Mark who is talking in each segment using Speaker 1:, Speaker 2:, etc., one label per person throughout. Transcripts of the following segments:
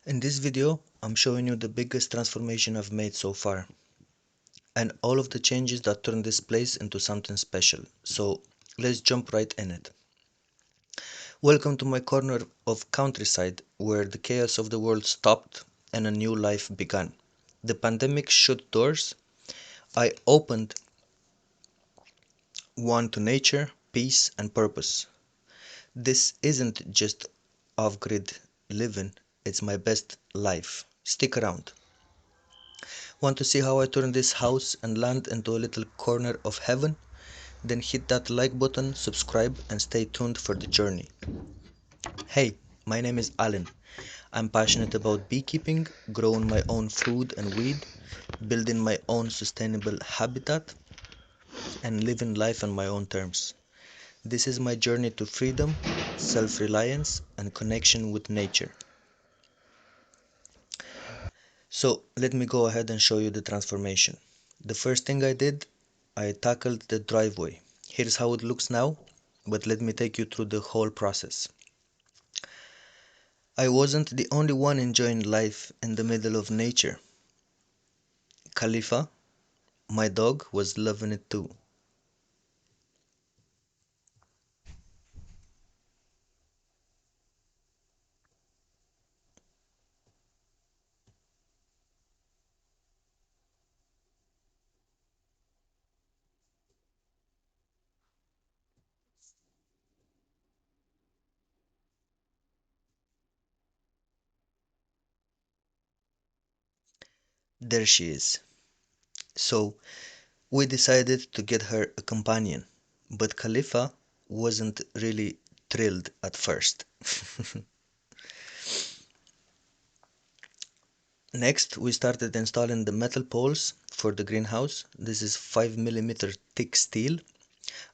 Speaker 1: In this video, I'm showing you the biggest transformation I've made so far and all of the changes that turned this place into something special. So let's jump right in it. Welcome to my corner of countryside where the chaos of the world stopped and a new life began. The pandemic shut doors. I opened one to nature, peace, and purpose. This isn't just off-grid living, it's my best life. Stick around. Want to see how I turn this house and land into a little corner of heaven? Then hit that like button, subscribe, and stay tuned for the journey. Hey, my name is Alin. I'm passionate about beekeeping, growing my own food and weed, building my own sustainable habitat, and living life on my own terms. This is my journey to freedom, self-reliance, and connection with nature. So let me go ahead and show you the transformation. The first thing I did, I tackled the driveway. Here's how it looks now, but let me take you through the whole process. I wasn't the only one enjoying life in the middle of nature. Khalifa, my dog, was loving it too. There she is. So we decided to get her a companion, but Khalifa wasn't really thrilled at first. Next, we started installing the metal poles for the greenhouse. This is 5 mm thick steel.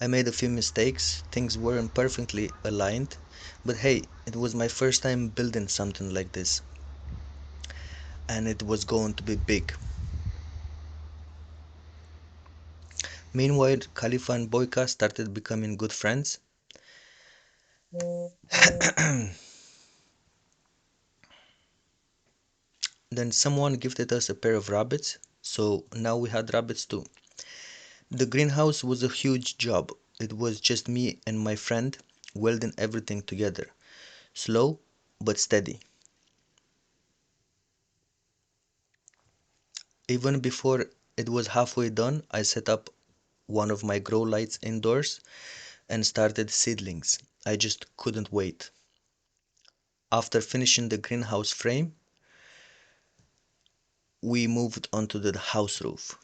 Speaker 1: I made a few mistakes, things weren't perfectly aligned, but hey, it was my first time building something like this, and it was going to be big. Meanwhile, Khalifa and Boyka started becoming good friends. Then someone gifted us a pair of rabbits, so now we had rabbits too. The greenhouse was a huge job. It was just me and my friend welding everything together. Slow but steady. Even before it was halfway done, I set up one of my grow lights indoors and started seedlings. I just couldn't wait. After finishing the greenhouse frame, we moved onto the house roof.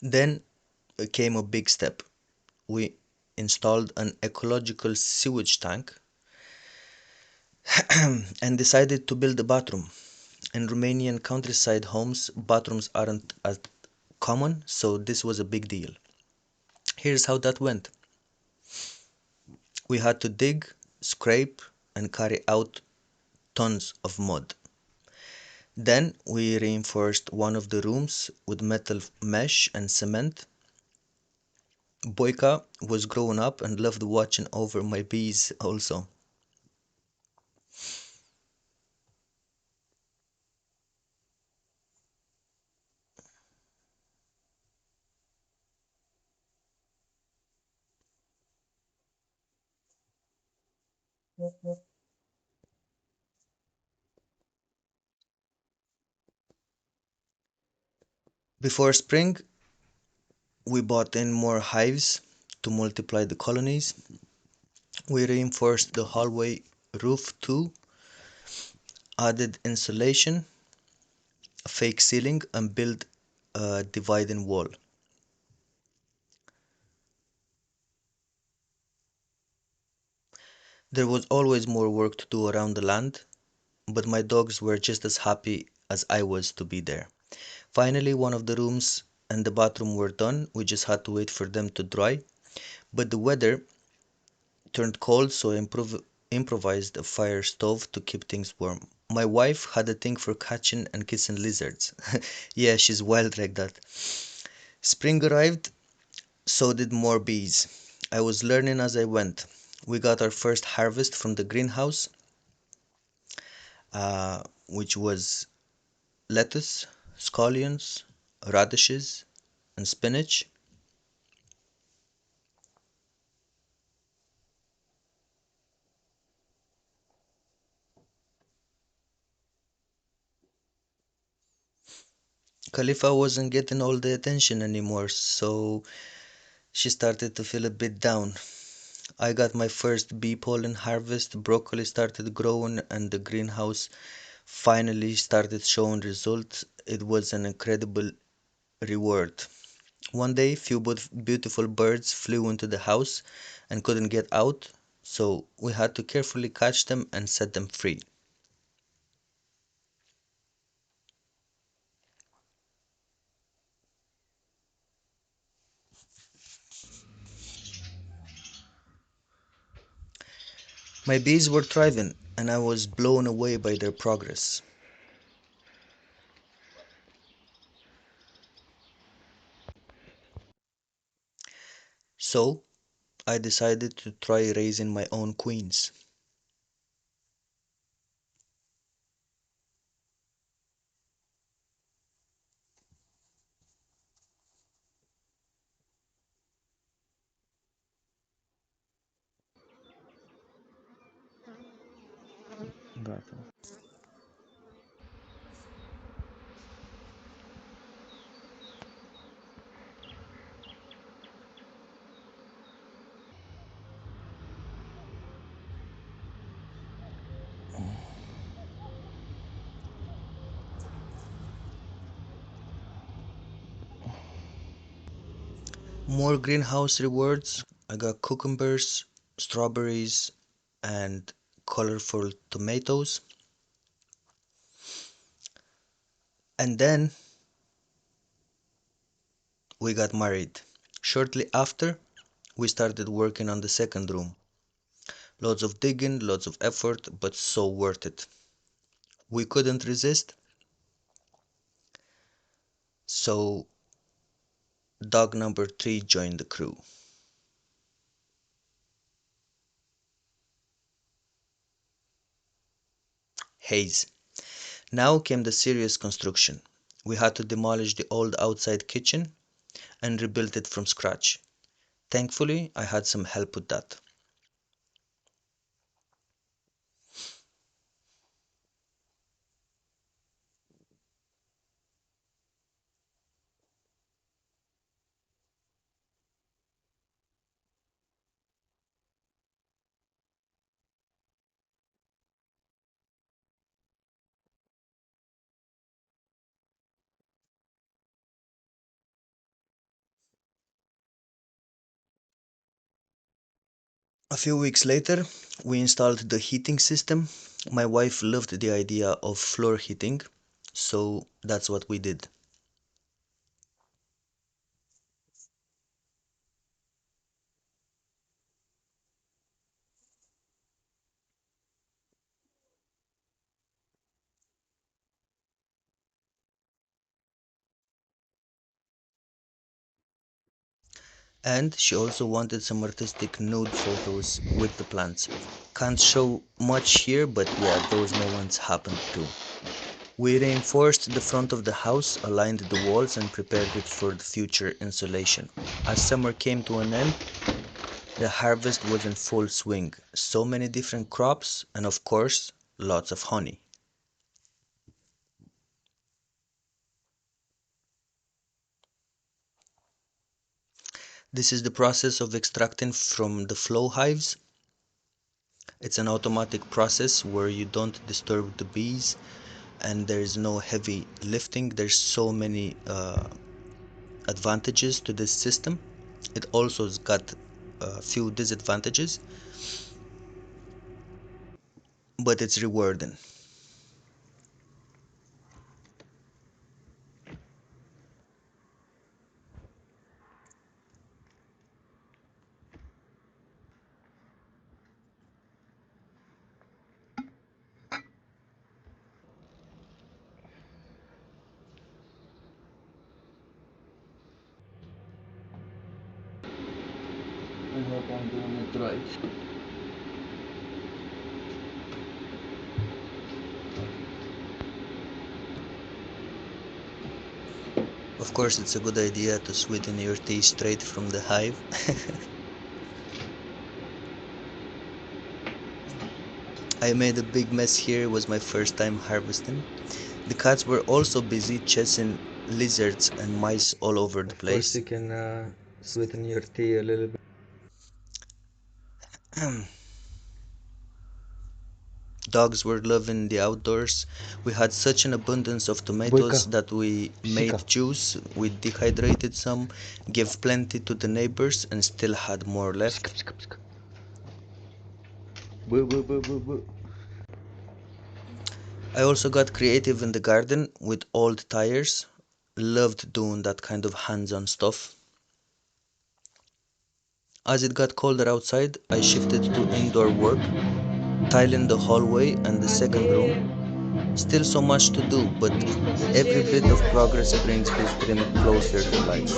Speaker 1: Then came a big step. We installed an ecological sewage tank and decided to build a bathroom. In Romanian countryside homes, bathrooms aren't as common, so this was a big deal. Here's how that went. We had to dig, scrape, and carry out tons of mud. Then we reinforced one of the rooms with metal mesh and cement. Boyka was grown up and loved watching over my bees also. Before spring, we bought in more hives to multiply the colonies. We reinforced the hallway roof too, added insulation, a fake ceiling, and built a dividing wall. There was always more work to do around the land, but my dogs were just as happy as I was to be there. Finally, one of the rooms and the bathroom were done. We just had to wait for them to dry. But the weather turned cold, so I improvised a fire stove to keep things warm. My wife had a thing for catching and kissing lizards. Yeah, she's wild like that. Spring arrived, so did more bees. I was learning as I went. We got our first harvest from the greenhouse, which was lettuce, scallions, radishes, and spinach. Khalifa wasn't getting all the attention anymore, so she started to feel a bit down. I got my first bee pollen harvest, broccoli started growing, and the greenhouse finally started showing results. It was an incredible reward. One day, few beautiful birds flew into the house and couldn't get out, so we had to carefully catch them and set them free. My bees were thriving, and I was blown away by their progress. So, I decided to try raising my own queens. More greenhouse rewards. I got cucumbers, strawberries, and colorful tomatoes. And then we got married. Shortly after, we started working on the second room. Lots of digging, lots of effort, but so worth it. We couldn't resist, so dog number three joined the crew. Haze. Now came the serious construction. We had to demolish the old outside kitchen and rebuild it from scratch. Thankfully, I had some help with that. A few weeks later, we installed the heating system. My wife loved the idea of floor heating, so that's what we did. And she also wanted some artistic nude photos with the plants. Can't show much here, but yeah, those moments happened too. We reinforced the front of the house, aligned the walls, and prepared it for the future insulation. As summer came to an end, the harvest was in full swing. So many different crops, and of course, lots of honey. This is the process of extracting from the flow hives. It's an automatic process where you don't disturb the bees and there is no heavy lifting. There's so many advantages to this system. It also has got a few disadvantages, but it's rewarding. I hope I'm doing it right. Of course, it's a good idea to sweeten your tea straight from the hive. I made a big mess here, it was my first time harvesting. The cats were also busy chasing lizards and mice all over the
Speaker 2: Of course,
Speaker 1: place.
Speaker 2: you can sweeten your tea a little bit.
Speaker 1: Dogs were loving the outdoors. We had such an abundance of tomatoes
Speaker 2: Boyka,
Speaker 1: that we
Speaker 2: shika.
Speaker 1: made juice, we dehydrated some, gave plenty to the neighbors, and still had more
Speaker 2: Pska,
Speaker 1: left.
Speaker 2: pska, pska. Boo, boo, boo, boo, boo.
Speaker 1: I also got creative in the garden with old tires. Loved doing that kind of hands on stuff. As it got colder outside, I shifted to indoor work, tiling the hallway and the second room. Still so much to do, but every bit of progress brings this dream closer to life.